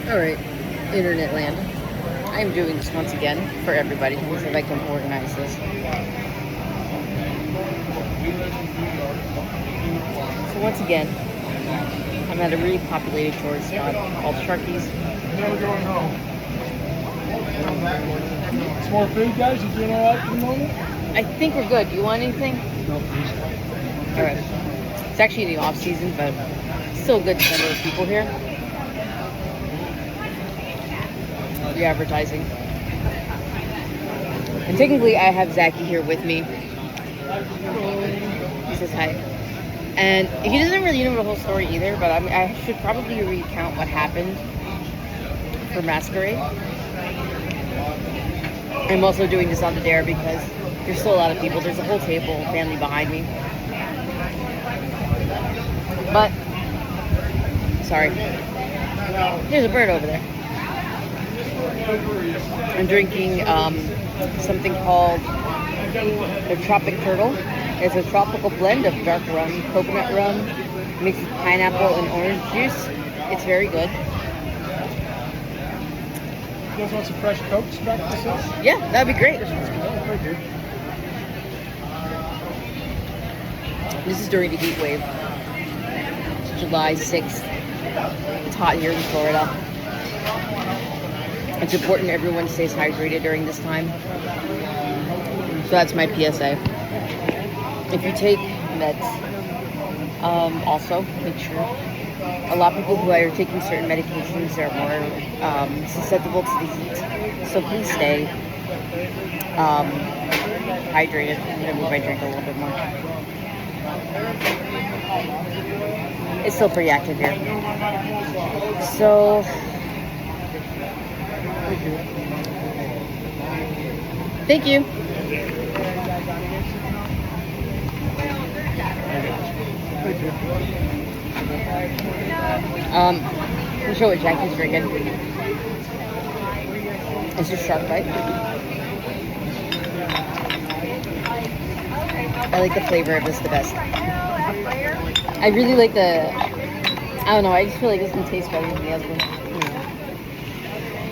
Alright, internet land. I'm doing this once again for everybody. Let me see if I can organize this. So once again, I'm at a really populated tourist spot called Sharky's. Never going home. It's more food, guys. You doing all right at the moment? I think we're good. Do you want anything? No, please. Alright. It's actually the off season, but still a good number of people here. The advertising. And technically I have Zachy here with me. He says hi. And he doesn't really know the whole story either, but I should probably recount what happened for Masquerade. I'm also doing this on the dare because there's still a lot of people. There's a whole table, family behind me. But, sorry. There's a bird over there. I'm drinking something called the Tropic Turtle. It's a tropical blend of dark rum, coconut rum, mixed with pineapple and orange juice. It's very good. You guys want some fresh Cokes back to this? Yeah, that'd be great. This is during the heat wave. It's July 6th. It's hot here in Florida. It's important everyone stays hydrated during this time. So that's my PSA. If you take meds, also make sure. A lot of people who are taking certain medications are more susceptible to the heat. So please stay hydrated. I'm going to move my drink a little bit more. It's still pretty active here. So... Thank you. Let me show what Jackie's drinking. It's just shark bite. I like the flavor of this the best. I really like the, I don't know, I just feel like this one tastes better than the other one.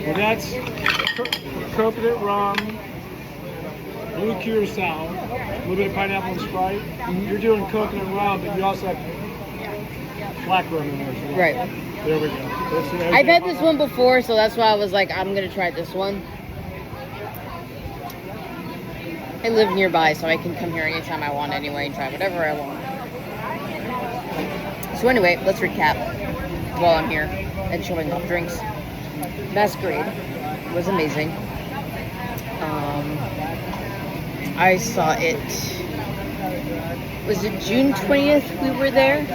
Well, that's coconut rum, blue curacao, a little bit of pineapple and Sprite. You're doing coconut rum, but you also have black rum in there as well. Right. There we go. I've had this one before, so that's why I was like, I'm going to try this one. I live nearby, so I can come here anytime I want anyway and try whatever I want. So anyway, let's recap while I'm here and showing off drinks. Masquerade was amazing. I saw it. Was it June 20th we were there?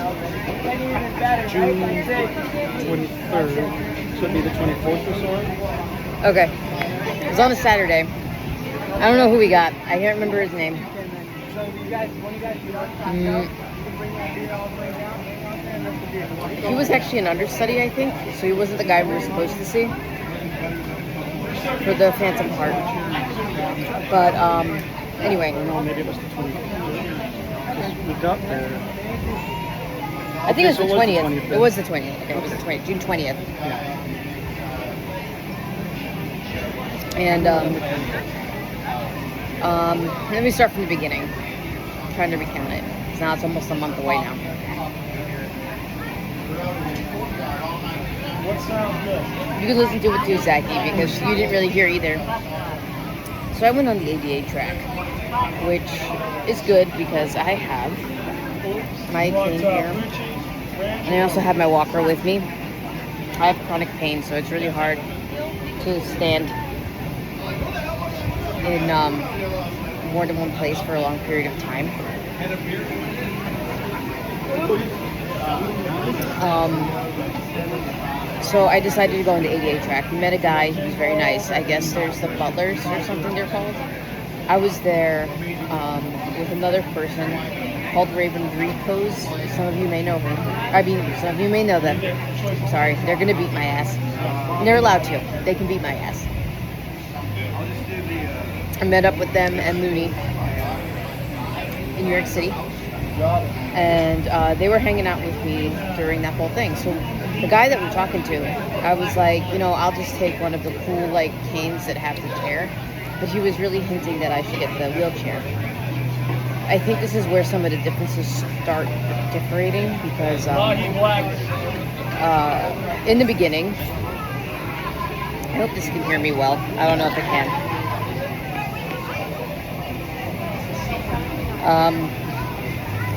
June 23rd. Should be the 24th or so. Okay. It was on a Saturday. I don't know who we got. I can't remember his name. He was actually an understudy, I think. So he wasn't the guy we were supposed to see. For the Phantom part. But, anyway. No, maybe it was the 20th. We got there. I think it was the 20th. It was the 20th. Okay, it was the 20th. June 20th. Yeah. And, let me start from the beginning. I'm trying to recount it. Because now it's almost a month away now. What sounds good? You can listen to it too, Zachy, because you didn't really hear either. So I went on the ADA track, which is good because I have my cane here. And I also have my walker with me. I have chronic pain, so it's really hard to stand in more than one place for a long period of time. So I decided to go on the ADA track. Met a guy, he was very nice. I guess there's the butlers or something they're called. I was there with another person called Raven Repos. Some of you may know her. I mean, some of you may know them. Sorry, they're gonna beat my ass. And they're allowed to. They can beat my ass. I met up with them and Looney in New York City. and they were hanging out with me during that whole thing. So the guy that we're talking to, I was like, I'll just take one of the cool like canes that have the chair, but he was really hinting that I should get the wheelchair. I think this is where some of the differences start differing, because in the beginning, I hope this can hear me well. I don't know if it can.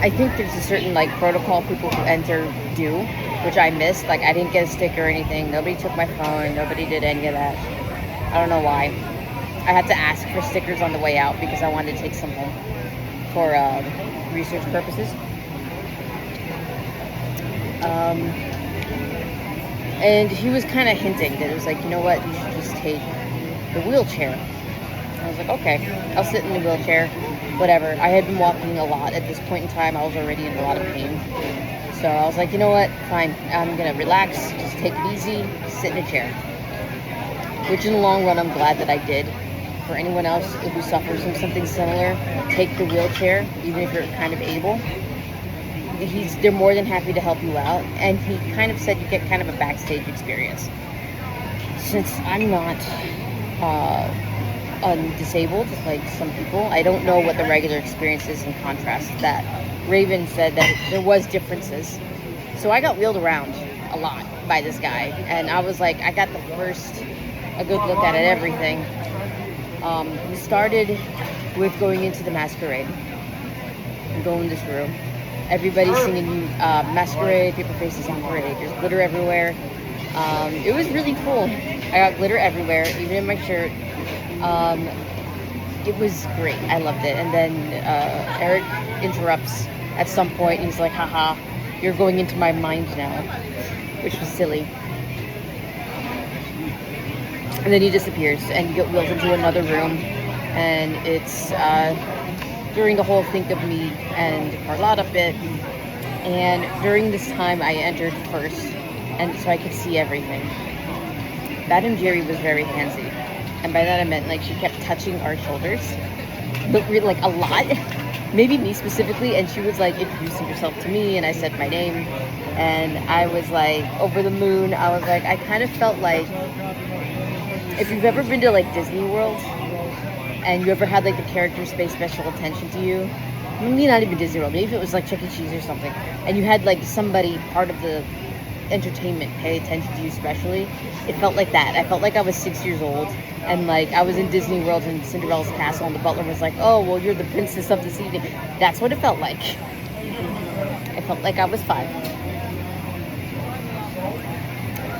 I think there's a certain like protocol people who enter do, which I missed. Like, I didn't get a sticker or anything. Nobody took my phone. Nobody did any of that. I don't know why. I had to ask for stickers on the way out because I wanted to take some home for research purposes. And he was kind of hinting that it was like, you know what, you should just take the wheelchair. I was like, okay, I'll sit in the wheelchair, whatever. I had been walking a lot at this point in time. I was already in a lot of pain. So I was like, you know what, fine. I'm going to relax, just take it easy, sit in a chair. Which in the long run, I'm glad that I did. For anyone else who suffers from something similar, take the wheelchair, even if you're kind of able. They're more than happy to help you out. And he kind of said you get kind of a backstage experience. Since I'm not disabled like some people, I don't know what the regular experience is in contrast to that. Raven said that there was differences. So I got wheeled around a lot by this guy. And I was like, I got a good look at it, everything. We started with going into the Masquerade. We go in this room. Everybody's singing Masquerade, Paper Faces on Parade. There's glitter everywhere. It was really cool. I got glitter everywhere, even in my shirt. It was great. I loved it. And then Eric interrupts at some point. He's like, haha, you're going into my mind now, which was silly. And then he disappears, and you get wheeled into another room, and it's during the whole Think of Me and Carlotta bit. And during this time, I entered first, and so I could see everything. Madame Jerry was very handsy, and by that I meant like she kept touching our shoulders, but really like a lot. Maybe me specifically, and she was like introducing herself to me, and I said my name, and I was like over the moon. I was like, I kind of felt like, if you've ever been to like Disney World and you ever had like the characters pay special attention to you, maybe not even Disney World, maybe if it was like Chuck E. Cheese or something, and you had like somebody part of the entertainment pay attention to you specially, it felt like that. I felt like I was 6 years old and like I was in Disney World in Cinderella's castle, and the butler was like, oh, well, you're the princess of this evening. That's what it felt like. I felt like I was 5.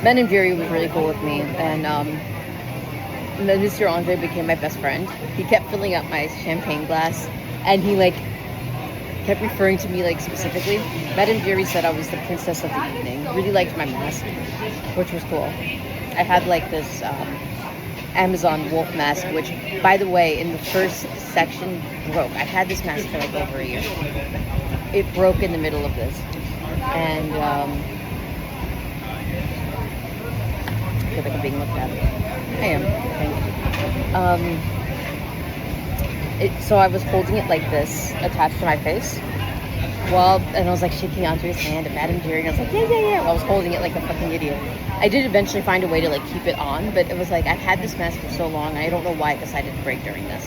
Ben and Jerry was really cool with me, and then Mr. Andre became my best friend. He kept filling up my champagne glass, and he like kept referring to me like specifically. Madame Jerry said I was the princess of the evening. Really liked my mask, which was cool. I had like this Amazon wolf mask, which, by the way, in the first section broke. I've had this mask for like over a year. It broke in the middle of this, and I feel like I'm being looked at. I am, I think. So I was holding it like this, attached to my face. Well, and I was like shaking Andre's hand at Madame Jerry, and I was like, yeah. I was holding it like a fucking idiot. I did eventually find a way to like keep it on, but it was like, I've had this mask for so long, I don't know why it decided to break during this.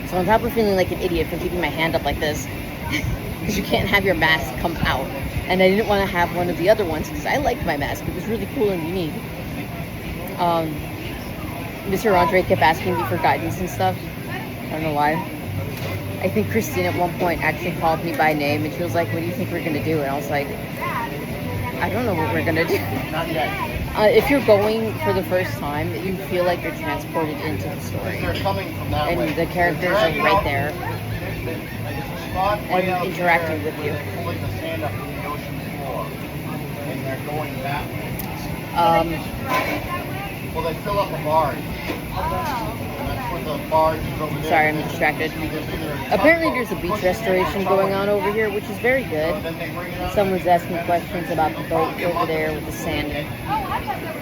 So on top of feeling like an idiot for keeping my hand up like this, because you can't have your mask come out, and I didn't want to have one of the other ones because I liked my mask. It was really cool and unique. Mr. Andre kept asking me for guidance and stuff. I don't know why. I think Christine at one point actually called me by name, and she was like, what do you think we're going to do? And I was like, I don't know what we're going to do. Not yet. If you're going for the first time, you feel like you're transported into the story. They're coming from that way. And the characters are right there and interacting with you. Put the sand up in the ocean floor, and they're going that way. Well, they fill up a barge. That's where the barge is over there. Sorry, I'm distracted. Apparently there's a beach restoration going on over here, which is very good. Someone's asking questions about the boat over there with the sand.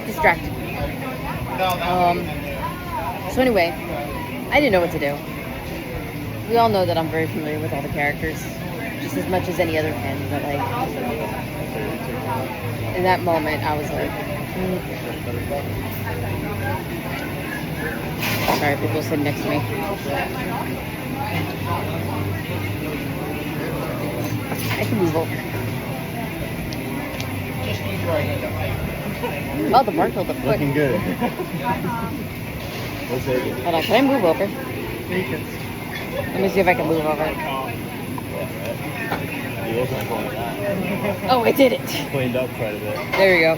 Distracted. So anyway, I didn't know what to do. we all know that I'm very familiar with all the characters, just as much as any other fan. But like, in that moment, I was like, sorry, people sitting next to me. I can move over. Oh, the mark filled up quick. Looking good. Let's take it. Hold on, can I move over? Let me see if I can move over. You look like all that. Oh, I did it. Cleaned up quite a bit. There you go.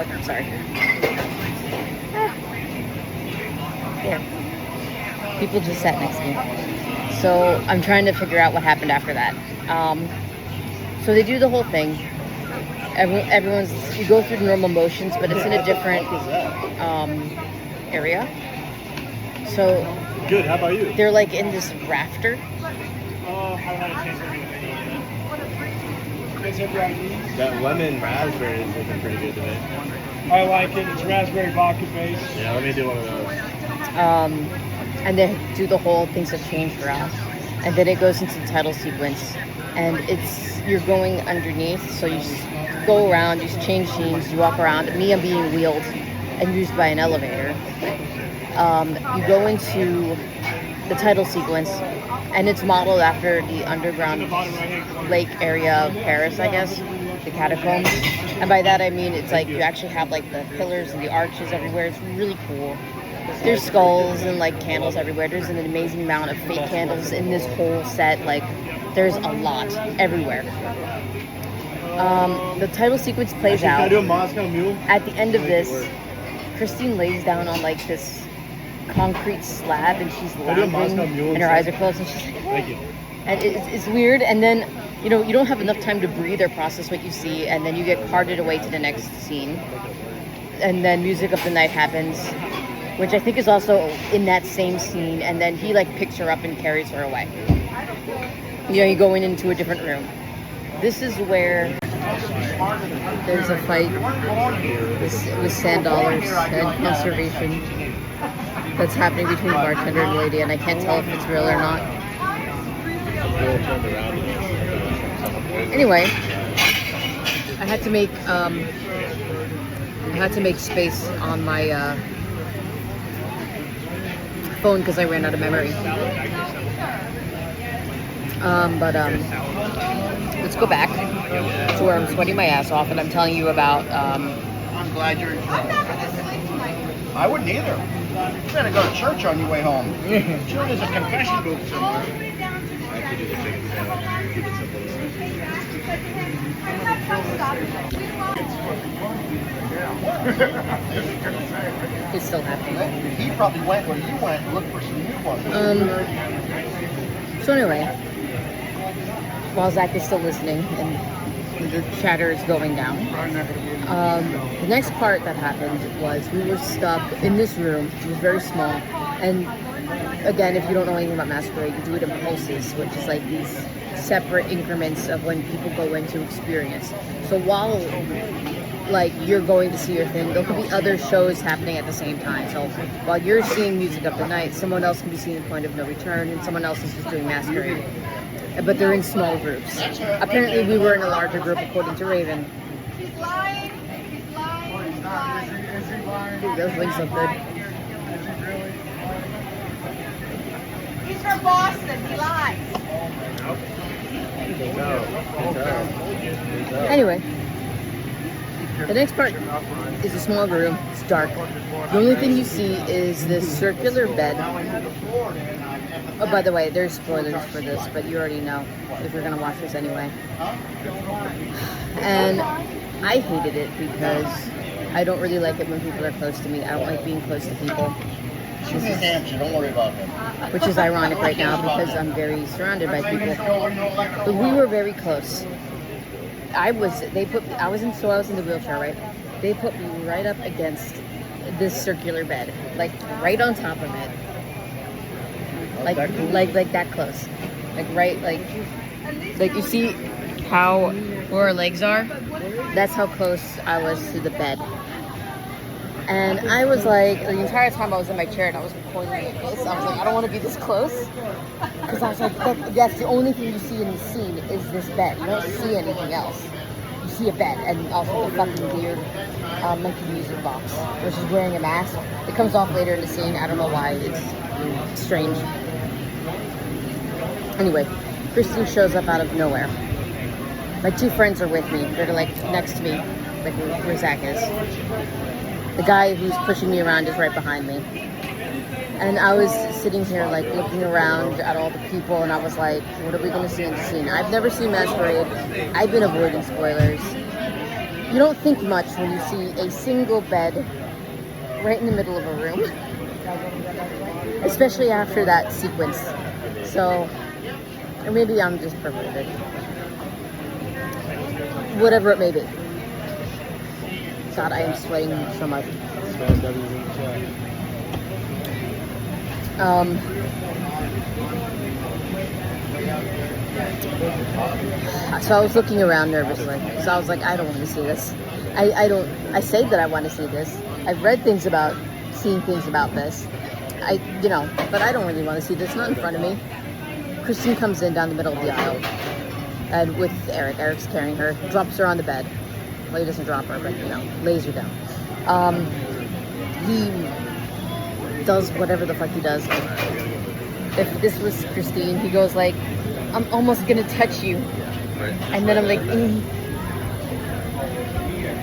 Okay, sorry. Here. People just sat next to me. So I'm trying to figure out what happened after that. So they do the whole thing. Everyone's, you go through the normal motions, but it's in a different area. So Good, how about you? they're like in this rafter. That lemon raspberry is looking pretty good today. I like it. It's raspberry vodka based. Yeah, let me do one of those. And they do the whole things have changed around, and then it goes into the title sequence, and you're going underneath, so you just go around, you just change scenes, you walk around. Me, I'm being wheeled and used by an elevator. You go into the title sequence, and it's modeled after the underground lake area of Paris, I guess, the catacombs. And by that I mean it's like you actually have like the pillars and the arches everywhere. It's really cool. There's skulls and like candles everywhere. There's an amazing amount of fake candles in this whole set. Like there's a lot everywhere. The title sequence plays Can I out. do a Moscow Mule? At the end of this, Christine lays down on like this concrete slab and she's lounging and her eyes are closed and she's like, Thank you. and it's weird. And then, you know, you don't have enough time to breathe or process what you see, and then you get carted away to the next scene. And then music of the night happens, which I think is also in that same scene, and then he like picks her up and carries her away. You know, you go into a different room. This is where there's a fight with sand dollars and conservation that's happening between the bartender and the lady, and I can't tell if it's real or not. Anyway, I had to make space on my phone because I ran out of memory. Let's go back to where I'm sweating my ass off and I'm telling you about. I'm glad you're enjoying it. I wouldn't either. You better go to church on your way home. Sure, there's a confession booth somewhere. It's still happening. He probably went where you went and looked for some new ones. So anyway, while Zach is still listening and the chatter is going down, the next part that happened was we were stuck in this room. It was very small, and again, if you don't know anything about Masquerade, you do it in pulses, which is like these separate increments of when people go into experience. So while like you're going to see your thing, there could be other shows happening at the same time. So while you're seeing Music of the Night, someone else can be seeing Point of No Return, and someone else is just doing Masquerade. But they're in small groups. Apparently we were in a larger group according to Raven. He's lying. He's lying. He's lying. Ooh, those wings look good. He's from Boston. He lies. Anyway, the next part is a small room. It's dark. The only thing you see is this circular bed. Oh, by the way, there's spoilers for this, but you already know if you're going to watch this anyway. And I hated it because I don't really like it when people are close to me. I don't like being close to people. She's in Hampshire, don't worry about him. Which is ironic right now because I'm very surrounded by people. But we were very close. I was in the wheelchair, right? They put me right up against this circular bed, like right on top of it. Like that close. Like you see where our legs are? That's how close I was to the bed. And I was like, the entire time I was in my chair and I was recording like this, I was like, I don't want to be this close. Because I was like, that's the only thing you see in the scene is this bed. You don't see anything else. You see a bed and also the fucking weird monkey music box, which is wearing a mask. It comes off later in the scene. I don't know why. It's strange. Anyway, Christine shows up out of nowhere. My two friends are with me. They're like next to me, like where Zach is. The guy who's pushing me around is right behind me. And I was sitting here like looking around at all the people and I was like, what are we going to see in the scene? I've never seen Masquerade. I've been avoiding spoilers. You don't think much when you see a single bed right in the middle of a room. Especially after that sequence. So, or maybe I'm just perverted. Whatever it may be. God, I am sweating so much. So I was looking around nervously. So I was like, I don't want to see this. I say that I want to see this. I've read things about, seen things about this. But I don't really want to see this. Not in front of me. Christine comes in down the middle of the aisle. And with Eric. Eric's carrying her. Drops her on the bed. Well, he doesn't drop her, but, lays her down. He does whatever the fuck he does. If this was Christine, he goes like, I'm almost gonna touch you. And then I'm like,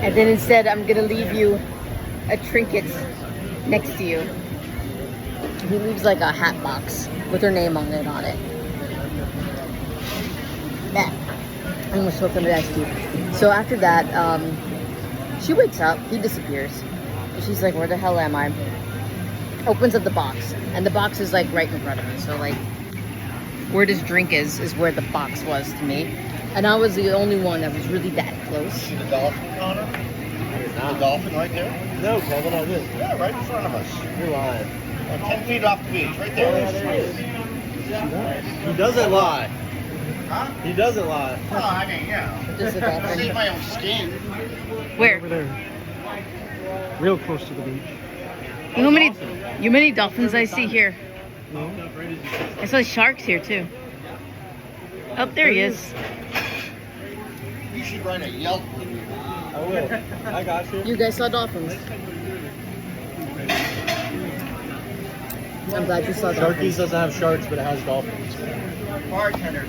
And then instead, I'm gonna leave you a trinket next to you. He leaves like a hat box with her name on it. Yeah. I almost hooked under that too. So after that, she wakes up, he disappears. And she's like, where the hell am I? Opens up the box, and the box is like right in front of me. So like, where this drink is where the box was to me. And I was the only one that was really that close. See the dolphin, Connor? The dolphin right there? No, Kevin, I did. Yeah, right in front of us. You're lying. 10 feet off the beach, right there. He doesn't lie. Huh? He doesn't lie. Oh, I mean, yeah. Just a I dolphin. see my own skin. Where? Over there. Real close to the beach. You know how many dolphins I see here? No? I saw sharks here too. Oh, there he is. You should write a Yelp review. I will. I got you. You guys saw dolphins. I'm glad you saw Sharkies dolphins. doesn't have sharks, but it has dolphins. Bartender,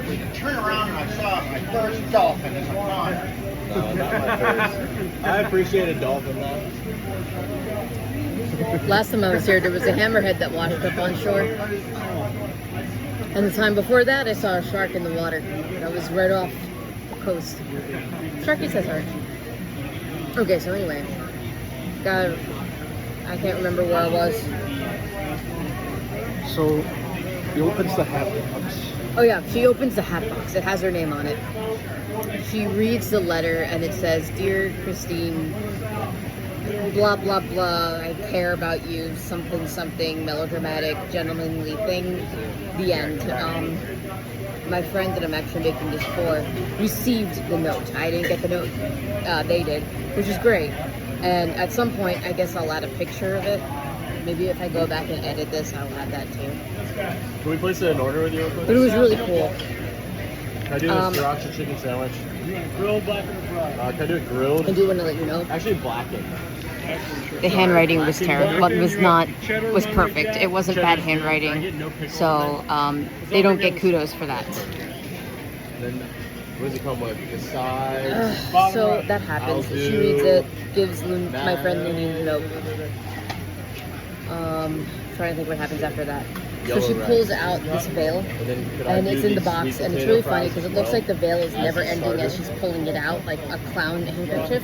we turn around and I saw my first dolphin in the pond. No, not my first. I appreciate a dolphin though. Last time I was here, there was a hammerhead that washed up on shore. And the time before that, I saw a shark in the water. That was right off the coast. Sharky says shark. Okay, so anyway. I can't remember where I was. So, he opens the hat box. Oh yeah, she opens the hat box. It has her name on it. She reads the letter and it says, Dear Christine, blah, blah, blah, I care about you, something, something, melodramatic, gentlemanly thing, the end. My friend that I'm actually making this for received the note. I didn't get the note. They did, which is great. And at some point, I guess I'll add a picture of it. Maybe if I go back and edit this, I'll add that too. Can we place it in order with you real quick? But it was really cool. Can I do this sriracha chicken sandwich? You want grilled, black, or fried? Can I do it grilled? I do want to let you know. Actually, blackened. The handwriting was terrible, but was perfect. It wasn't bad handwriting. So they don't get kudos for that. Then, what does it come with? The size? So that happens. She reads it, gives my friend Looney the note. Trying to think what happens after that. So she pulls out this veil, and it's in the box, and it's really funny because it looks like the veil is never ending as she's pulling it out, like a clown handkerchief.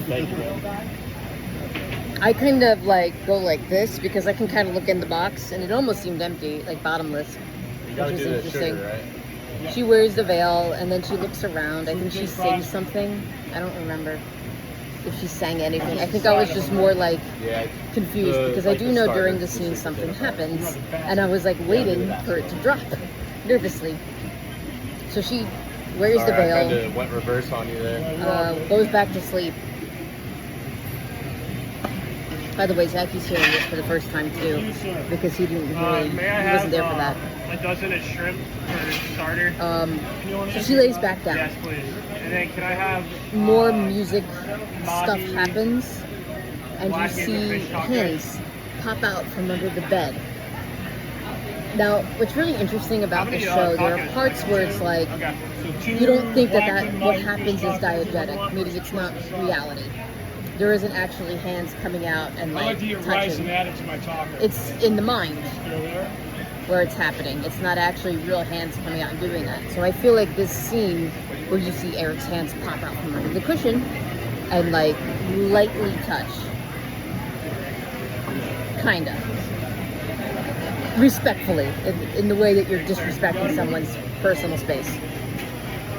I kind of like go like this because I can kind of look in the box, and it almost seemed empty, like bottomless, which is interesting. She wears the veil, and then she looks around. I think she sings something. I don't remember if she sang anything. I think I was just more like confused because I do know during the scene something happens, and I was like waiting for it to drop nervously. So she wears the veil. I tried to went reverse on you there. Goes back to sleep. By the way, Zacky's hearing this for the first time too, because he didn't really, May I he have wasn't there for that. a dozen of shrimp for starter? So she lays back down. Yes, please. And then can I have More music stuff Mahi, happens, and you black see fish tacos. hands pop out from under the bed. Now, what's really interesting How about the many, show, there are tacos? parts where it's like, Okay. So 2 you don't think black that and what Mahi happens fish is tacos, diegetic, meaning it's not reality. There isn't actually hands coming out and I like like to eat rice touching. and add it to my taco. It's in the mind You know there? where it's happening. It's not actually real hands coming out and doing that. So I feel like this scene where you see Eric's hands pop out from under the cushion and like lightly touch. Kinda. Respectfully, in the way that you're disrespecting someone's personal space.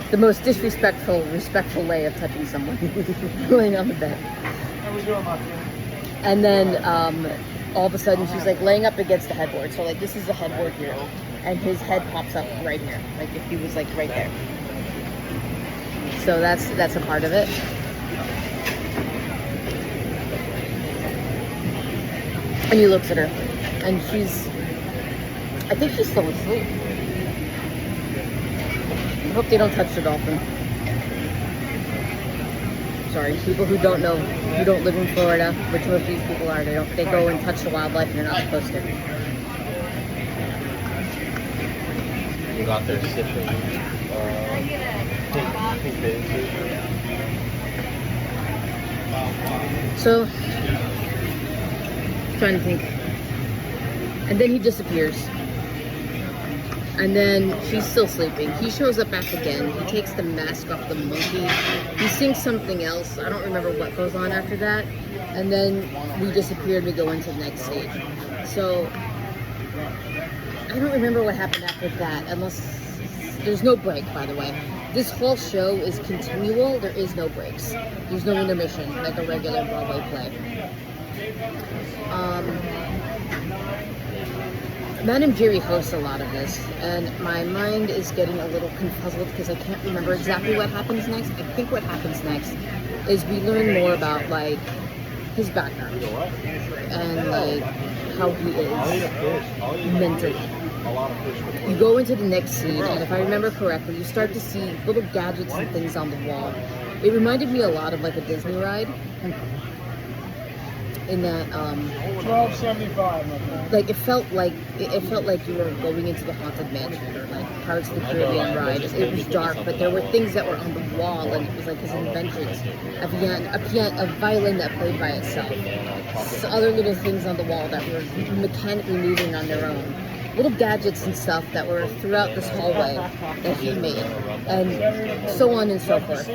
The most disrespectful, respectful way of touching someone laying on the bed. How we doing, my friend? And then all of a sudden she's like laying up against the headboard. So like this is the headboard here. And his head pops up right here. Like if he was like right there. So that's a part of it. And he looks at her. And I think she's still asleep. I hope they don't touch the dolphin. Sorry, people who don't know, who don't live in Florida, which most of these people are, they go and touch the wildlife and they're not supposed to. You got there sipping pink bathing So, trying to think. And then he disappears. And then she's still sleeping. He shows up back again. He takes the mask off the monkey. He sings something else. I don't remember what goes on after that. And then we disappear and we go into the next stage. So, I don't remember what happened after that, unless there's no break, by the way. This whole show is continual. There is no breaks. There's no intermission like a regular Broadway play. Madame Jerry hosts a lot of this, and my mind is getting a little confuzzled because I can't remember exactly what happens next. I think what happens next is we learn more about like his background and like how he is mentally. You go into the next scene, and if I remember correctly, you start to see little gadgets and things on the wall. It reminded me a lot of like a Disney ride. In that, $12.75, my friend. like it felt like you were going into the Haunted Mansion or like Pirates of the Caribbean ride. It was dark, but there were things that were on the wall, and it was like his inventions. A violin that played by itself. So other little things on the wall that were mechanically moving on their own. Little gadgets and stuff that were throughout this hallway that he made, and so on and so forth.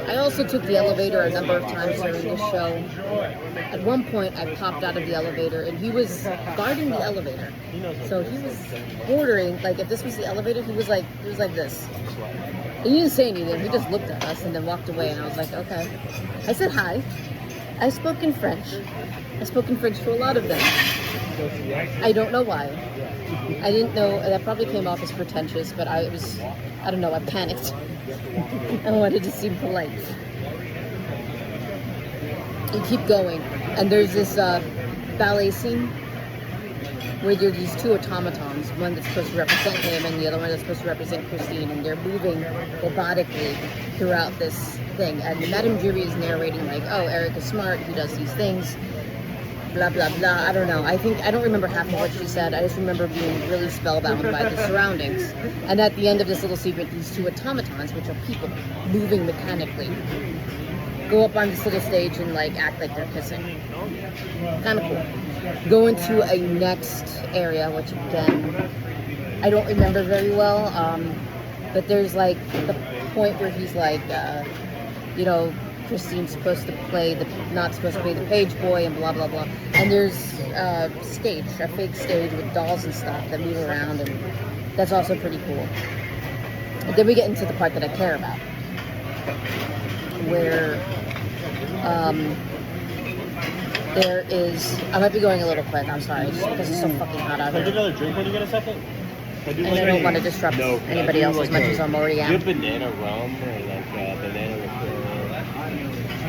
I also took the elevator a number of times during this show. At one point, I popped out of the elevator, and he was guarding the elevator. So he was ordering, like if this was the elevator, he was like this. He didn't say anything. He just looked at us and then walked away. And I was like, okay. I said hi. I spoke in French. I spoke in French to a lot of them. I don't know why. I didn't know, that probably came off as pretentious, but I don't know, I panicked. I wanted to seem polite. You keep going, and there's this ballet scene where there are these two automatons, one that's supposed to represent him and the other one that's supposed to represent Christine, and they're moving robotically throughout this thing. And Madame Jury is narrating like, oh, Eric is smart, he does these things, blah, blah, blah. I don't know. I don't remember half of what she said. I just remember being really spellbound by the surroundings. And at the end of this little secret, these two automatons, which are people moving mechanically, go up on this little stage and like act like they're kissing. Kind of cool. Go into a next area, which again, I don't remember very well. But there's like the point where he's like, Christine's supposed to play not supposed to play the page boy and blah blah blah. And there's a fake stage with dolls and stuff that move around, and that's also pretty cool. And then we get into the part that I care about, where there is. I might be going a little quick. I'm sorry, just because it's so fucking hot out Can I here. get another drink when you get a second? And I don't want to disrupt anybody else as much as I'm already Do you am. have banana rum or like banana liqueur?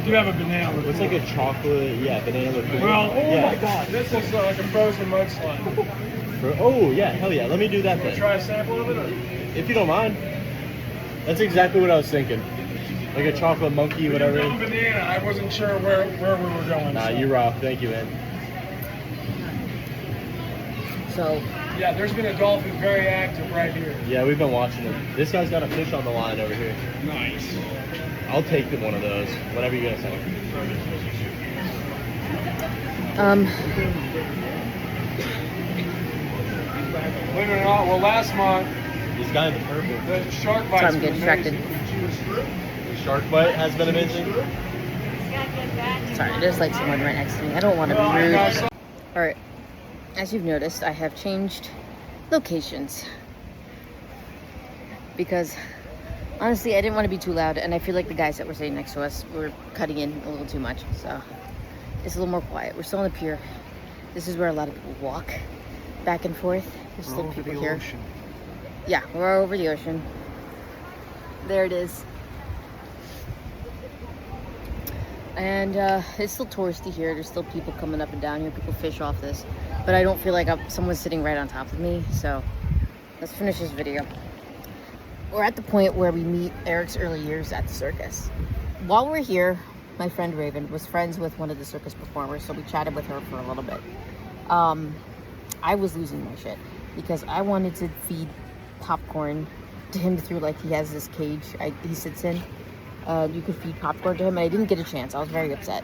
do have a banana liqueur. It's like a chocolate, yeah, banana liqueur. Well, oh yeah. my god, this is like a frozen mudslide. Oh yeah, hell yeah. Let me do that Wanna then. try a sample of it? Or? If you don't mind. That's exactly what I was thinking. Like a chocolate monkey, whatever. No banana. I wasn't sure where we were going. Nah, so. you rock. Thank you, man. So Yeah, there's been a dolphin very active right here. Yeah, we've been watching him. This guy's got a fish on the line over here. Nice. I'll take one of those. Whatever you're gonna say. Believe it or not, well, last month This guy in the purple. the shark Sorry, bites I'm were getting distracted. amazing. Shark bite has been amazing. Sorry, there's like someone right next to me. I don't want to Well, be I rude. know some- Alright, as you've noticed, I have changed locations. Because, honestly, I didn't want to be too loud, and I feel like the guys that were sitting next to us were cutting in a little too much, so it's a little more quiet. We're still on the pier. This is where a lot of people walk back and forth. There's still people here. Yeah, we're over the ocean. There it is. And it's still touristy here. There's still people coming up and down here. People fish off this. But I don't feel like someone's sitting right on top of me. So let's finish this video. We're at the point where we meet Eric's early years at the circus. While we're here, my friend Raven was friends with one of the circus performers. So we chatted with her for a little bit. I was losing my shit because I wanted to feed popcorn to him through, like, he has this cage he sits in. You could feed popcorn to him, and I didn't get a chance. I was very upset.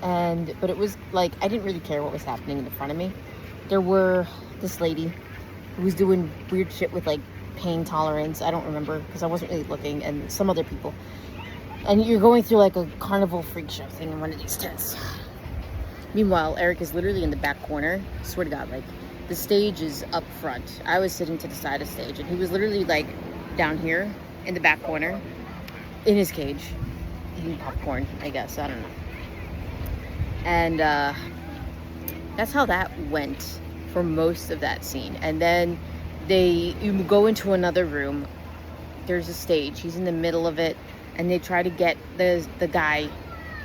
But it was like, I didn't really care what was happening in front of me. There were this lady who was doing weird shit with, like, pain tolerance. I don't remember because I wasn't really looking, and some other people. And you're going through like a carnival freak show thing in one of these tents. Meanwhile, Eric is literally in the back corner. I swear to God, like, the stage is up front. I was sitting to the side of the stage, and he was literally like down here in the back corner in his cage eating popcorn, I guess. I don't know. And that's how that went for most of that scene. And then you go into another room. There's a stage. He's in the middle of it, and they try to get the guy,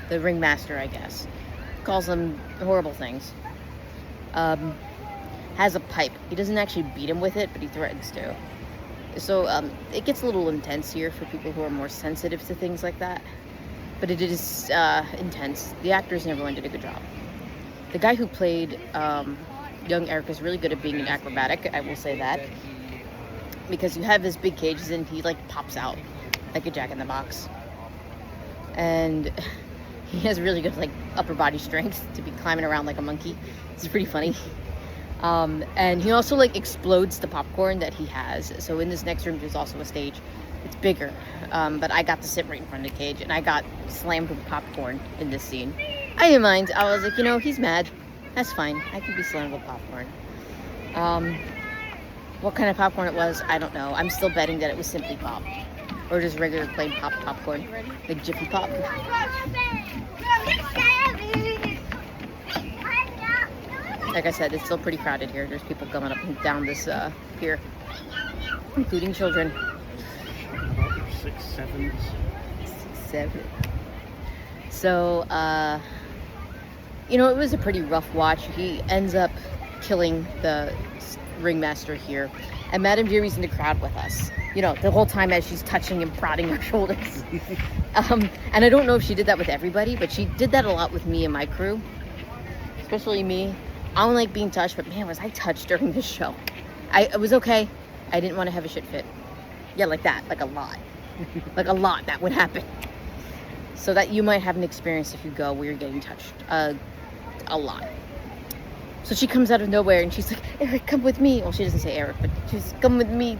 the ringmaster, I guess, calls him horrible things. Has a pipe. He doesn't actually beat him with it, but he threatens to. So it gets a little intense here for people who are more sensitive to things like that. But it is intense. The actors and everyone did a good job. The guy who played young Eric is really good at being an acrobatic, I will say that. Because you have this big cage and he like pops out like a jack-in-the-box. And he has really good like upper body strength to be climbing around like a monkey. It's pretty funny. And he also like explodes the popcorn that he has. So in this next room there's also a stage. It's bigger, but I got to sit right in front of the cage, and I got slammed with popcorn in this scene. I didn't mind. I was like, you know, he's mad. That's fine. I can be slammed with popcorn. What kind of popcorn it was, I don't know. I'm still betting that it was Simply Pop, or just regular plain popcorn, like Jiffy Pop. Like I said, it's still pretty crowded here. There's people coming up and down this pier, including children. 6, 7. 6, 7. So, you know, it was a pretty rough watch. He ends up killing the ringmaster here. And Madame Jerry's in the crowd with us. You know, the whole time as she's touching and prodding our shoulders. And I don't know if she did that with everybody, but she did that a lot with me and my crew. Especially me. I don't like being touched, but man, was I touched during this show. It was okay. I didn't want to have a shit fit. Yeah, like that. Like a lot. Like a lot that would happen. So that you might have an experience if you go where you're getting touched a lot. So she comes out of nowhere and she's like, Eric, come with me. Well, she doesn't say Eric, but she's come with me,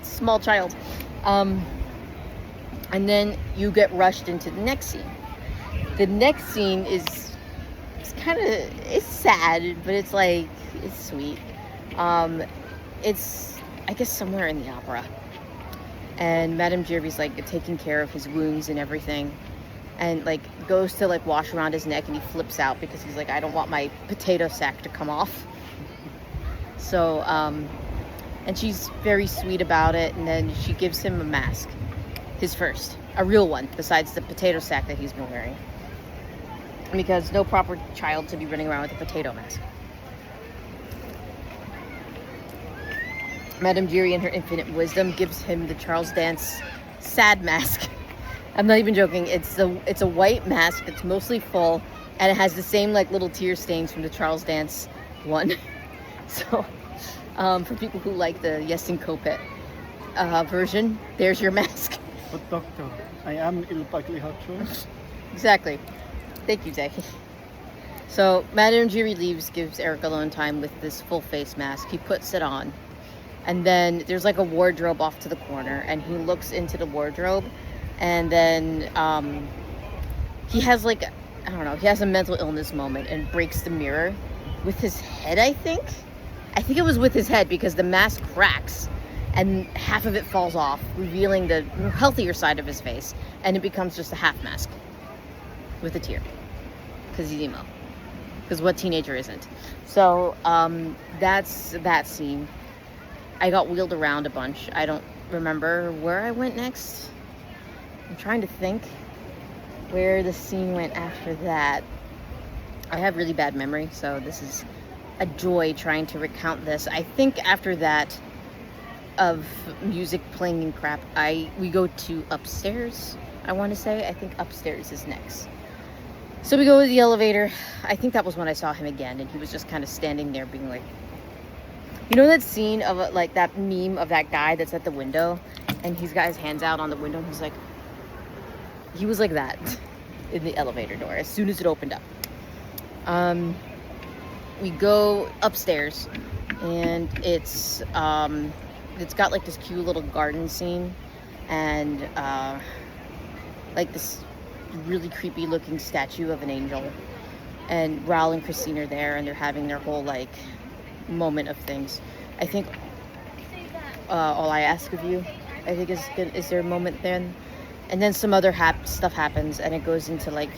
small child. And then you get rushed into the next scene. The next scene is it's sad, but it's like, it's sweet. It's, I guess, somewhere in the opera. And Madame Jervy's like taking care of his wounds and everything, and like goes to like wash around his neck, and he flips out because he's like, I don't want my potato sack to come off. So and she's very sweet about it, and then she gives him a mask, his first, a real one, besides the potato sack that he's been wearing. Because no proper child should be running around with a potato mask. Madame Giry, in her infinite wisdom, gives him the Charles Dance sad mask. I'm not even joking. It's a white mask that's mostly full, and it has the same like little tear stains from the Charles Dance one. So, for people who like the Yesin Kopet version, there's your mask. But doctor, I am Il Pagliaccio. Exactly. Thank you, Zachy. So, Madame Giry leaves, gives Eric alone time with this full face mask. He puts it on. And then there's like a wardrobe off to the corner, and he looks into the wardrobe, and then he has like, I don't know, he has a mental illness moment and breaks the mirror with his head, I think it was with his head, because the mask cracks and half of it falls off, revealing the healthier side of his face, and it becomes just a half mask with a tear, because he's emo, because what teenager isn't? So that's that scene. I got wheeled around a bunch. I don't remember where I went next. I'm trying to think where the scene went after that. I have really bad memory, so this is a joy trying to recount this. I think after that, of music playing and crap, we go to upstairs, I want to say. I think upstairs is next. So we go to the elevator. I think that was when I saw him again, and he was just kind of standing there being like, you know that scene of like that meme of that guy that's at the window and he's got his hands out on the window and he was like that in the elevator door as soon as it opened up. We go upstairs, and it's got like this cute little garden scene, and like this really creepy looking statue of an angel, and Raul and Christine are there, and they're having their whole like moment of things. I think all I ask of you, I think is their moment then, and then some other stuff happens, and it goes into like,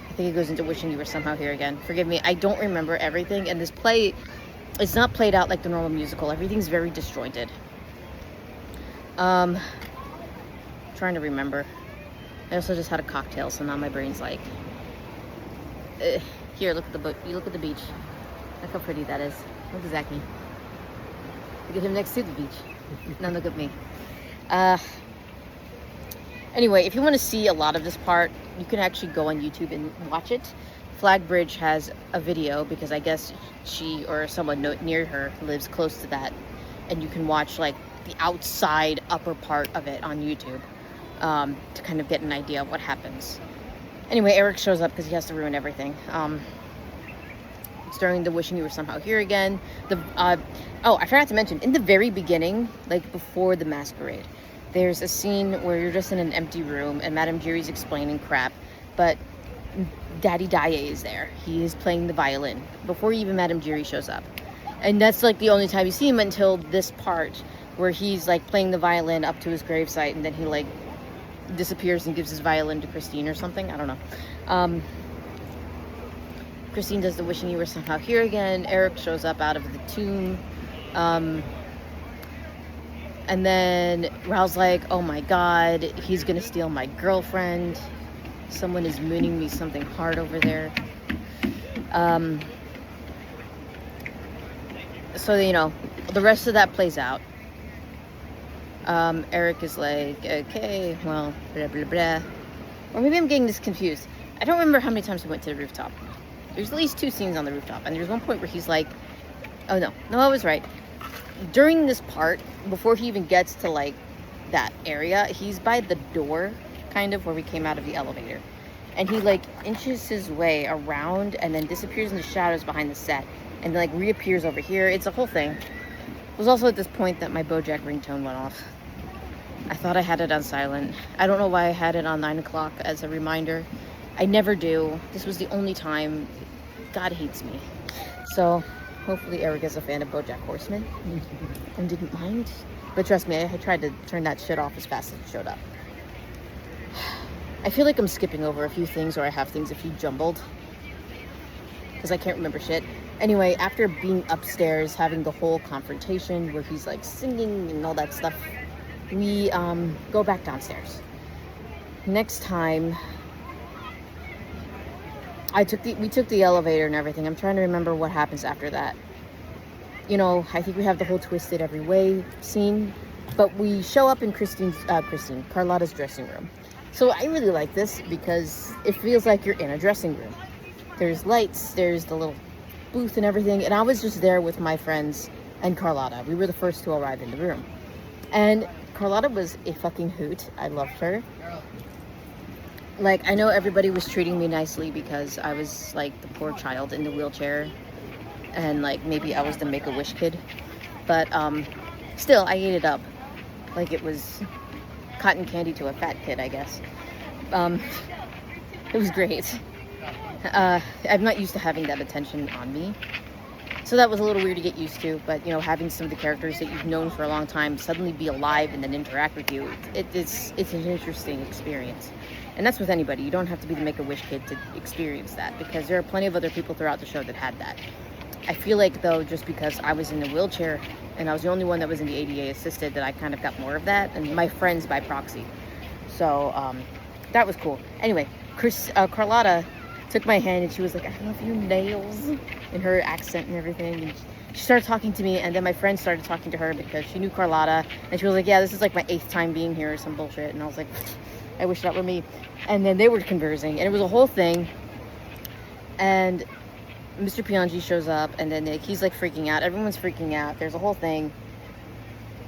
I think it goes into wishing you were somehow here again. Forgive me, I don't remember everything, and this play, it's not played out like the normal musical. Everything's very disjointed. Trying to remember. I also just had a cocktail, so now my brain's like, here, look at the beach. Look how pretty that is. Look at Zachy. Look at him next to the beach. Now look at me. Anyway, if you want to see a lot of this part, you can actually go on YouTube and watch it. Flag Bridge has a video, because I guess she or someone near her lives close to that, and you can watch like the outside upper part of it on YouTube to kind of get an idea of what happens. Anyway, Eric shows up because he has to ruin everything. It's during the wishing you were somehow here again. I forgot to mention, in the very beginning, like before the masquerade, there's a scene where you're just in an empty room and Madame Giry's explaining crap, but Daddy Daye is there. He is playing the violin before even Madame Giry shows up. And that's like the only time you see him until this part where he's like playing the violin up to his gravesite, and then he like disappears and gives his violin to Christine or something. I don't know. Christine does the wishing you were somehow here again. Eric shows up out of the tomb. And then Raul's like, oh my god, he's gonna steal my girlfriend. Someone is mooning me something hard over there. So, you know, the rest of that plays out. Eric is like, okay, well, blah, blah, blah. Or maybe I'm getting this confused. I don't remember how many times we went to the rooftop. There's at least 2 scenes on the rooftop. And there's one point where he's like, oh no, I was right. During this part, before he even gets to like that area, he's by the door, kind of where we came out of the elevator. And he like inches his way around and then disappears in the shadows behind the set. And like reappears over here. It's a whole thing. It was also at this point that my BoJack ringtone went off. I thought I had it on silent. I don't know why I had it on 9 o'clock as a reminder. I never do. This was the only time. God hates me. So hopefully Eric is a fan of BoJack Horseman and didn't mind. But trust me, I tried to turn that shit off as fast as it showed up. I feel like I'm skipping over a few things, or I have things a few jumbled, because I can't remember shit. Anyway, after being upstairs, having the whole confrontation where he's like singing and all that stuff, we go back downstairs. Next time, we took the elevator and everything. I'm trying to remember what happens after that. You know, I think we have the whole twisted every way scene, but we show up in Carlotta's dressing room. So I really like this because it feels like you're in a dressing room. There's lights, there's the little booth and everything, and I was just there with my friends and Carlotta. We were the first to arrive in the room. And Carlotta was a fucking hoot. I loved her. Like, I know everybody was treating me nicely because I was like the poor child in the wheelchair, and like maybe I was the Make-A-Wish kid, but still I ate it up like it was cotton candy to a fat kid, I guess. It was great. I'm not used to having that attention on me, so that was a little weird to get used to, but you know, having some of the characters that you've known for a long time suddenly be alive and then interact with you, it's an interesting experience. And that's with anybody. You don't have to be the Make-A-Wish kid to experience that, because there are plenty of other people throughout the show that had that. I feel like, though, just because I was in the wheelchair and I was the only one that was in the ADA assisted, that I kind of got more of that, and my friends by proxy. So that was cool. Anyway, Carlotta took my hand and she was like, "I love your nails," in her accent and everything. And she started talking to me, and then my friend started talking to her because she knew Carlotta, and she was like, "Yeah, this is like my 8th time being here," or some bullshit. And I was like, I wish that were me. And then they were conversing, and it was a whole thing. And Mr. Piangi shows up, and then he's like freaking out. Everyone's freaking out. There's a whole thing.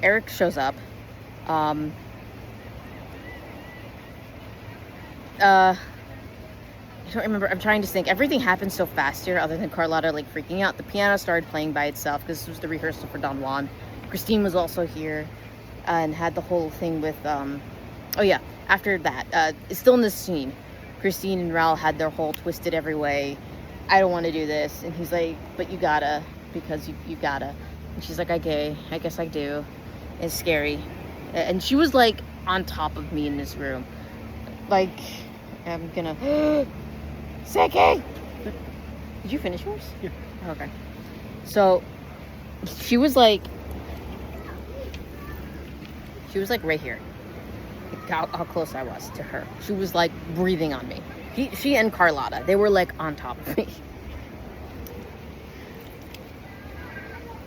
Eric shows up. I don't remember. I'm trying to think. Everything happened so fast here, other than Carlotta like freaking out. The piano started playing by itself because this was the rehearsal for Don Juan. Christine was also here and had the whole thing with oh yeah, after that, it's still in this scene. Christine and Raul had their whole twisted every way. I don't want to do this. And he's like, "But you gotta, because you gotta." And she's like, "Okay, I guess I do." It's scary. And she was like on top of me in this room. Like, I'm gonna... Seki! Did you finish yours? Yeah. Okay. So, she was like right here. How close I was to her. She was like breathing on me. She and Carlotta, they were like on top of me.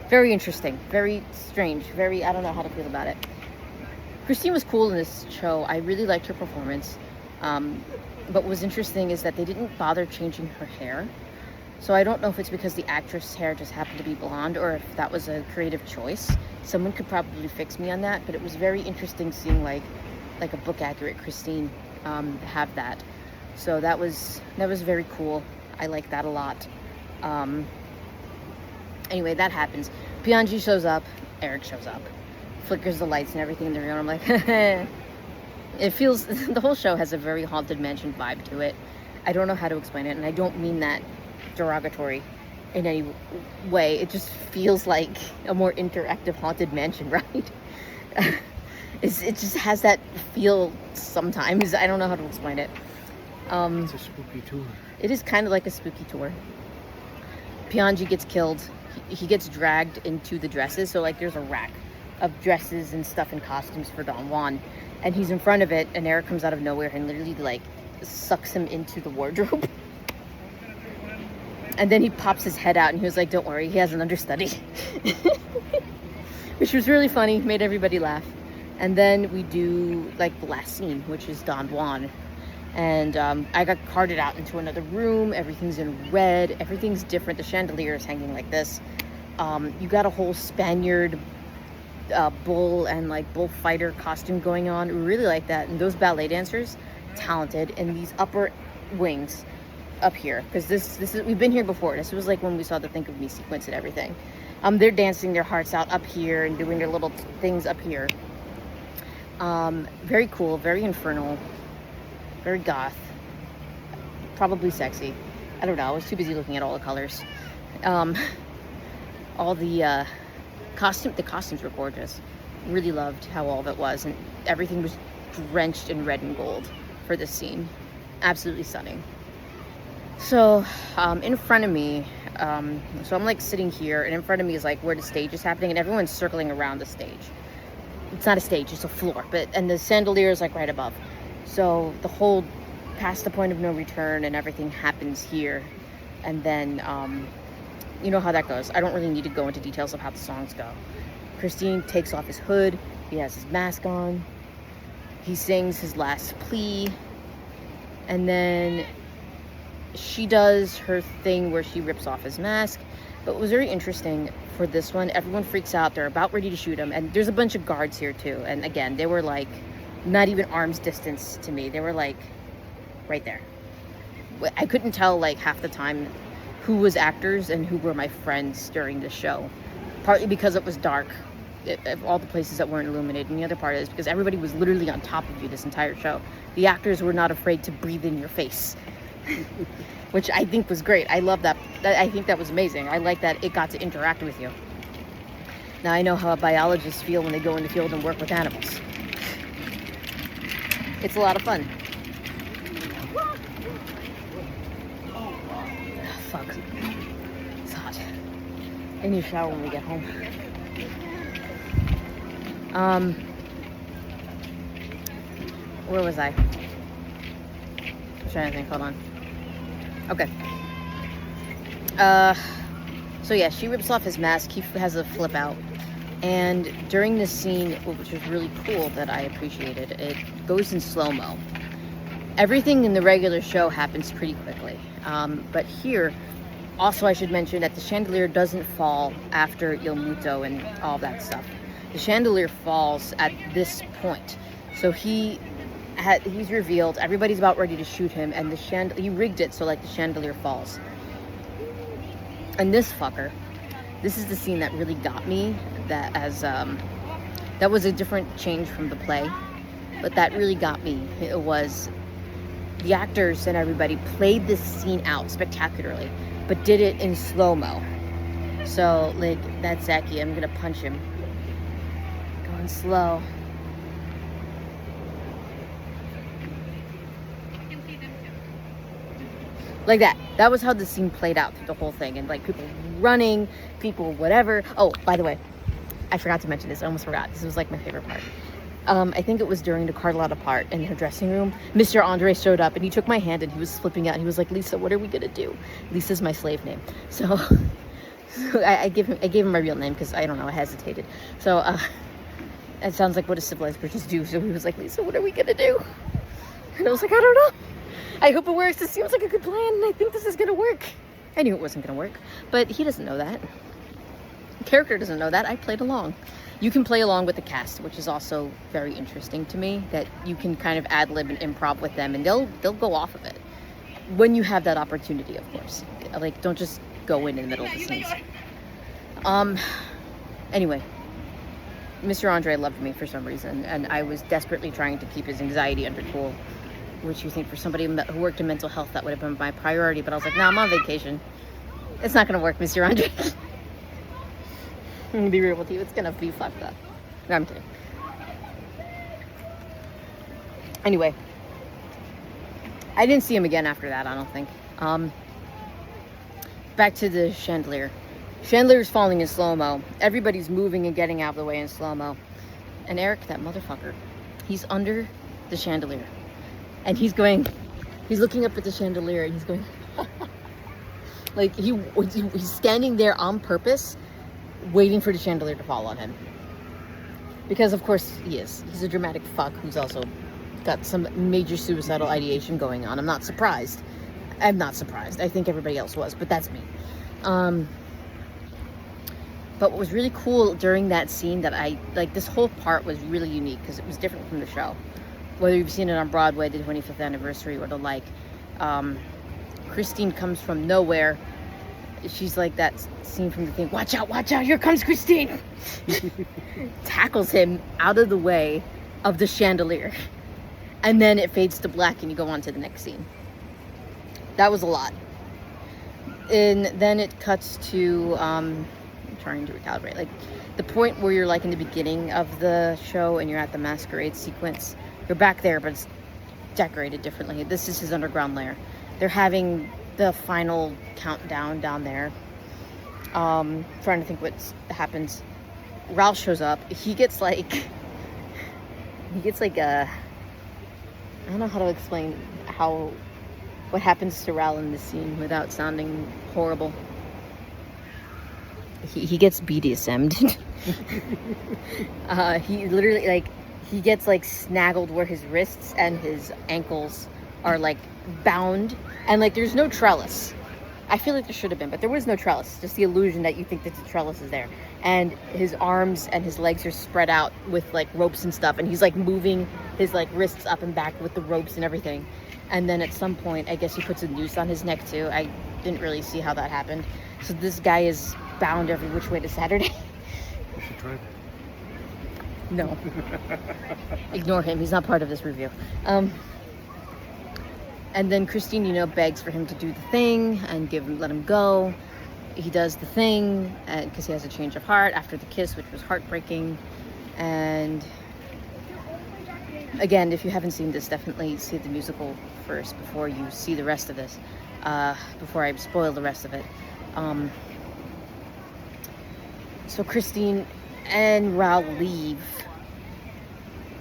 Very interesting, very strange, very, I don't know how to feel about it. Christine was cool in this show. I really liked her performance. But what was interesting is that they didn't bother changing her hair. So I don't know if it's because the actress' hair just happened to be blonde or if that was a creative choice. Someone could probably fix me on that, but it was very interesting seeing like a book accurate Christine have that. So that was very cool. I like that a lot. Anyway, that happens. Piangi shows up, Eric shows up, flickers the lights and everything in the room. I'm like, it feels, the whole show has a very Haunted Mansion vibe to it. I don't know how to explain it, and I don't mean that derogatory in any way. It just feels like a more interactive Haunted Mansion ride. It just has that feel sometimes. I don't know how to explain it. It's a spooky tour. It is kind of like a spooky tour. Piangi gets killed. He gets dragged into the dresses. So like there's a rack of dresses and stuff and costumes for Don Juan. And he's in front of it, and Eric comes out of nowhere and literally like sucks him into the wardrobe. And then he pops his head out and he was like, "Don't worry, he has an understudy." Which was really funny, made everybody laugh. And then we do like the last scene, which is Don Juan. And I got carted out into another room. Everything's in red. Everything's different. The chandelier is hanging like this. You got a whole Spaniard bull and like bullfighter costume going on. We really like that. And those ballet dancers, talented. And these upper wings up here, because this is, we've been here before. This was like when we saw the Think of Me sequence and everything. They're dancing their hearts out up here and doing their little things up here. Very cool, very infernal, very goth, probably sexy. I don't know, I was too busy looking at all the colors. All the costumes were gorgeous. Really loved how all of it was, and everything was drenched in red and gold for this scene. Absolutely stunning. So in front of me, so I'm like sitting here, and in front of me is like where the stage is happening, and everyone's circling around the stage. it's not a stage, it's a floor, and the chandelier is like right above. So the whole past the point of no return and everything happens here. And then, you know how that goes. I don't really need to go into details of how the songs go. Christine takes off his hood. He has his mask on. He sings his last plea. And then she does her thing where she rips off his mask. But what was very interesting for this one, everyone freaks out. They're about ready to shoot him. And there's a bunch of guards here too. And again, they were like not even arm's distance to me. They were like right there. I couldn't tell like half the time who was actors and who were my friends during the show. Partly because it was dark, of all the places that weren't illuminated, and the other part is because everybody was literally on top of you this entire show. The actors were not afraid to breathe in your face, which I think was great. I love that. I think that was amazing. I like that it got to interact with you. Now I know how biologists feel when they go in the field and work with animals. It's a lot of fun. Fuck. It's hot. I need a shower when we get home. Where was I? I'm trying to think. Hold on. Okay. So yeah, she rips off his mask. He has a flip out. And during this scene, which was really cool that I appreciated, it goes in slow-mo. Everything in the regular show happens pretty quickly. But here, also I should mention that the chandelier doesn't fall after Il Muto and all that stuff. The chandelier falls at this point. So he's revealed, everybody's about ready to shoot him, and he rigged it so like the chandelier falls. And this fucker, this is the scene that really got me, that was a different change from the play, but that really got me. It was the actors and everybody played this scene out spectacularly, but did it in slow-mo. So, like, that's Zaki. I'm gonna punch him. Going slow. Like that. That was how the scene played out through the whole thing. And, like, people running, people whatever. Oh, by the way, I forgot to mention this. I almost forgot. This was, like, my favorite part. I think it was during the Carlotta part in her dressing room. Mr. Andre showed up and he took my hand and he was flipping out. And he was like, Lisa, what are we gonna do? Lisa's my slave name. So I gave him my real name because I don't know, I hesitated. So it sounds like what a civilized person do. So he was like, Lisa, what are we gonna do? And I was like, I don't know. I hope it works. This seems like a good plan and I think this is gonna work. I knew it wasn't gonna work, but he doesn't know that. The character doesn't know that. I played along. You can play along with the cast, which is also very interesting to me, that you can kind of ad-lib and improv with them and they'll go off of it when you have that opportunity, of course. Like, don't just go in the middle of the scenes. Anyway, Mr. Andre loved me for some reason, and I was desperately trying to keep his anxiety under control, which you think for somebody who worked in mental health, that would have been my priority, but I was like, nah, I'm on vacation. It's not gonna work, Mr. Andre. I'm gonna be real with you, it's gonna be fucked up. No, I'm kidding. Anyway, I didn't see him again after that, I don't think. Back to the chandelier. Chandelier's falling in slow-mo. Everybody's moving and getting out of the way in slow-mo. And Eric, that motherfucker, he's under the chandelier. And he's looking up at the chandelier and he's going, like he's standing there on purpose, waiting for the chandelier to fall on him. Because of course he is. He's a dramatic fuck who's also got some major suicidal ideation going on. I'm not surprised. I think everybody else was, but that's me. But what was really cool during that scene that this whole part was really unique because it was different from the show. Whether you've seen it on Broadway, the 25th anniversary or the like, Christine comes from nowhere. She's like that scene from the thing, watch out, here comes Christine. Tackles him out of the way of the chandelier. And then it fades to black and you go on to the next scene. That was a lot. And then it cuts to, I'm trying to recalibrate, like the point where you're like in the beginning of the show and you're at the Masquerade sequence. You're back there, but it's decorated differently. This is his underground lair. They're having the final countdown down there. Trying to think what happens. Ralph shows up. He gets like he gets like a, I don't know how to explain what happens to Raul in this scene without sounding horrible. He gets BDSM'd. He literally, like, he gets like snaggled where his wrists and his ankles are like bound, and like there's no trellis. I feel like there should have been, but there was no trellis. Just the illusion that you think that the trellis is there. And his arms and his legs are spread out with like ropes and stuff, and he's like moving his like wrists up and back with the ropes and everything. And then at some point, I guess he puts a noose on his neck too. I didn't really see how that happened. So this guy is bound every which way to Saturday. You should try that. No. Ignore him. He's not part of this review. And then Christine, you know, begs for him to do the thing and let him go. He does the thing because he has a change of heart after the kiss, which was heartbreaking. And again, if you haven't seen this, definitely see the musical first before you see the rest of this, before I spoil the rest of it. So Christine and Raul leave.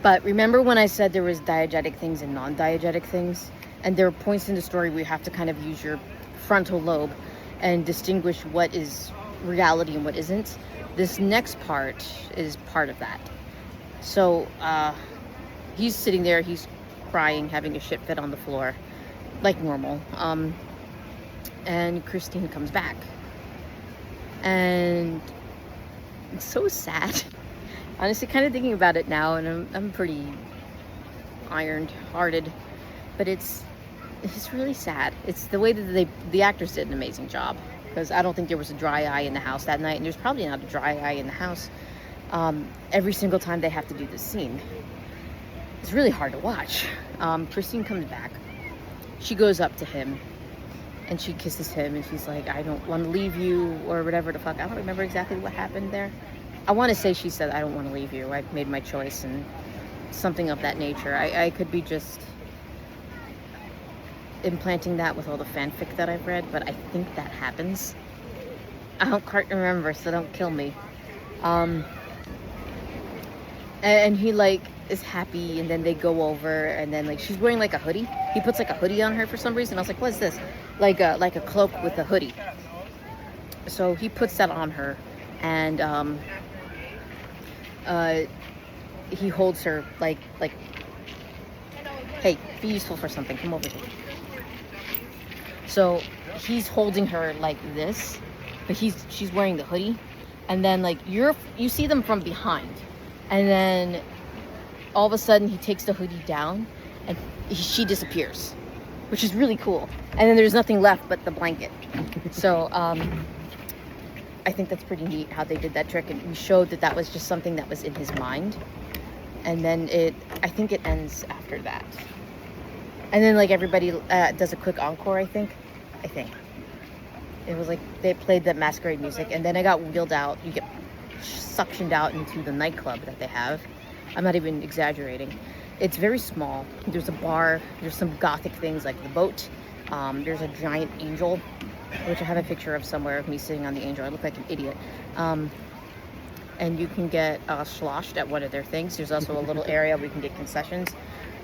But remember when I said there was diegetic things and non-diegetic things? And there are points in the story where you have to kind of use your frontal lobe and distinguish what is reality and what isn't. This next part is part of that. So he's sitting there, he's crying, having a shit fit on the floor, like normal. And Christine comes back. And it's so sad. Honestly, kind of thinking about it now, and I'm pretty iron-hearted, but it's really sad. It's the way that the actors did an amazing job, because I don't think there was a dry eye in the house that night, and there's probably not a dry eye in the house every single time they have to do this scene. It's really hard to watch. Christine comes back. She goes up to him, and she kisses him, and she's like, I don't want to leave you, or whatever the fuck. I don't remember exactly what happened there. I want to say she said, I don't want to leave you. I've made my choice, and something of that nature. I could be just implanting that with all the fanfic that I've read, but I think that happens. I don't quite remember, so don't kill me. And he like is happy, and then they go over, and then like she's wearing like a hoodie. He puts like a hoodie on her for some reason. I was like, what is this? Like a cloak with a hoodie. So he puts that on her, and he holds her like, hey, be useful for something, come over here. So he's holding her like this, but she's wearing the hoodie, and then like you see them from behind, and then all of a sudden he takes the hoodie down, and she disappears, which is really cool. And then there's nothing left but the blanket. So I think that's pretty neat how they did that trick, and we showed that was just something that was in his mind. And then I think it ends after that. And then like everybody does a quick encore, I think. It was like they played that Masquerade music, and then I got wheeled out. You get suctioned out into the nightclub that they have. I'm not even exaggerating. It's very small. There's a bar, there's some gothic things like the boat. There's a giant angel, which I have a picture of somewhere of me sitting on the angel. I look like an idiot. And you can get sloshed at one of their things. There's also a little area where you can get concessions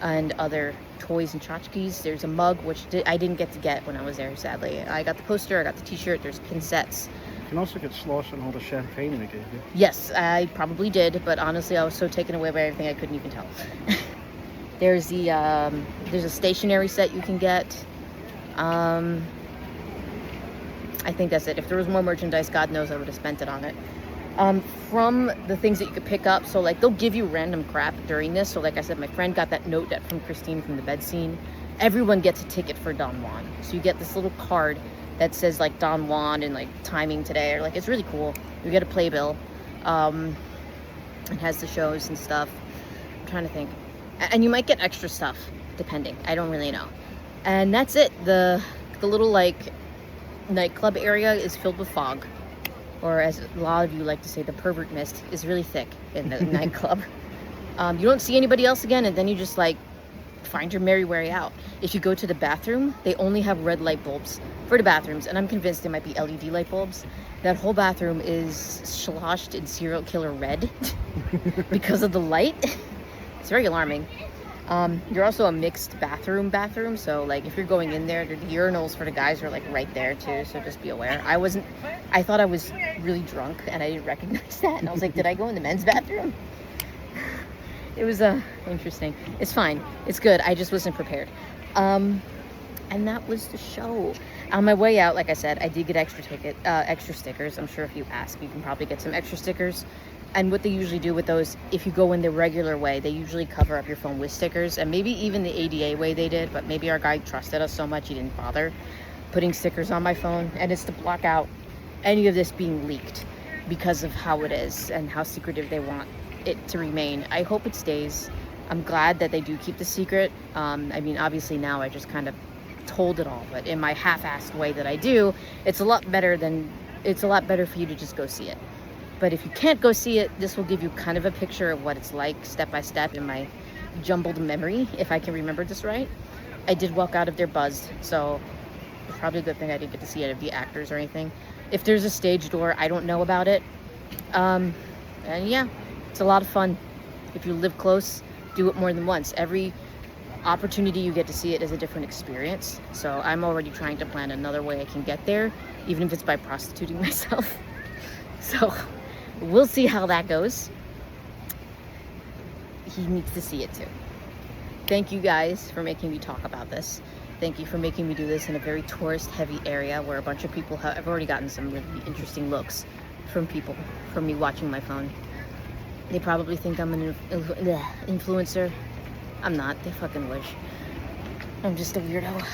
and other toys and tchotchkes. There's a mug, which I didn't get when I was there, sadly. I got the poster, I got the t-shirt, there's pin sets. You can also get sloshed on all the champagne they gave you. Yes, I probably did, but honestly, I was so taken away by everything I couldn't even tell. There's a stationery set you can get. I think that's it. If there was more merchandise, God knows I would have spent it on it. From the things that you could pick up, so like they'll give you random crap during this. So like I said, my friend got that note from Christine from the bed scene. Everyone gets a ticket for Don Juan. So you get this little card that says like Don Juan and like timing today, or like it's really cool. You get a playbill. It has the shows and stuff. I'm trying to think. And you might get extra stuff, depending. I don't really know. And that's it. The little like nightclub area is filled with fog, or as a lot of you like to say, the pervert mist is really thick in the nightclub. You don't see anybody else again, and then you just like find your merry way out. If you go to the bathroom, they only have red light bulbs for the bathrooms, and I'm convinced they might be LED light bulbs. That whole bathroom is sloshed in serial killer red because of the light. It's very alarming. You're also a mixed bathroom, so like if you're going in there, the urinals for the guys are like right there too, so just be aware. I thought I was really drunk and I didn't recognize that, and I was like, did I go in the men's bathroom? It was interesting. It's fine, it's good, I just wasn't prepared. And that was the show. On my way out, like I said, I did get extra stickers. I'm sure if you ask, you can probably get some extra stickers. And what they usually do with those, if you go in the regular way, they usually cover up your phone with stickers, and maybe even the ADA way they did, but maybe our guy trusted us so much he didn't bother putting stickers on my phone. And it's to block out any of this being leaked because of how it is and how secretive they want it to remain. I hope it stays. I'm glad that they do keep the secret. I mean, obviously now I just kind of told it all, but in my half-assed way that I do, it's a lot better for you to just go see it. But if you can't go see it, this will give you kind of a picture of what it's like step by step in my jumbled memory, if I can remember this right. I did walk out of there buzzed, so it's probably a good thing I didn't get to see any of the actors or anything. If there's a stage door, I don't know about it. And yeah, it's a lot of fun. If you live close, do it more than once. Every opportunity you get to see it is a different experience. So I'm already trying to plan another way I can get there, even if it's by prostituting myself. So we'll see how that goes. He needs to see it too. Thank you guys for making me talk about this. Thank you for making me do this in a very tourist heavy area where a bunch of people have already gotten some really interesting looks from people, from me watching my phone. They probably think I'm an influencer. I'm not. They fucking wish. I'm just a weirdo.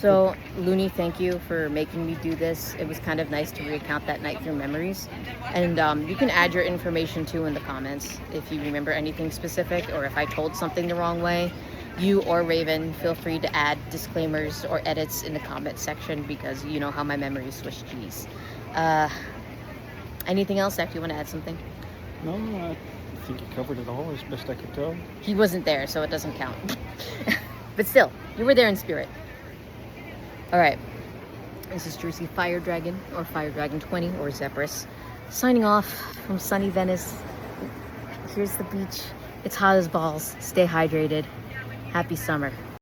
So, Looney, thank you for making me do this. It was kind of nice to recount that night through memories. And you can add your information too in the comments if you remember anything specific, or if I told something the wrong way. You or Raven, feel free to add disclaimers or edits in the comment section, because you know how my memory is Swiss cheese. Anything else, Zach? You want to add something? No, I think you covered it all as best I could tell. He wasn't there, so it doesn't count. But still, you were there in spirit. All right, this is Jersey Fire Dragon, or Fire Dragon 20, or Zephyrus, signing off from sunny Venice. Here's the beach. It's hot as balls. Stay hydrated. Happy summer.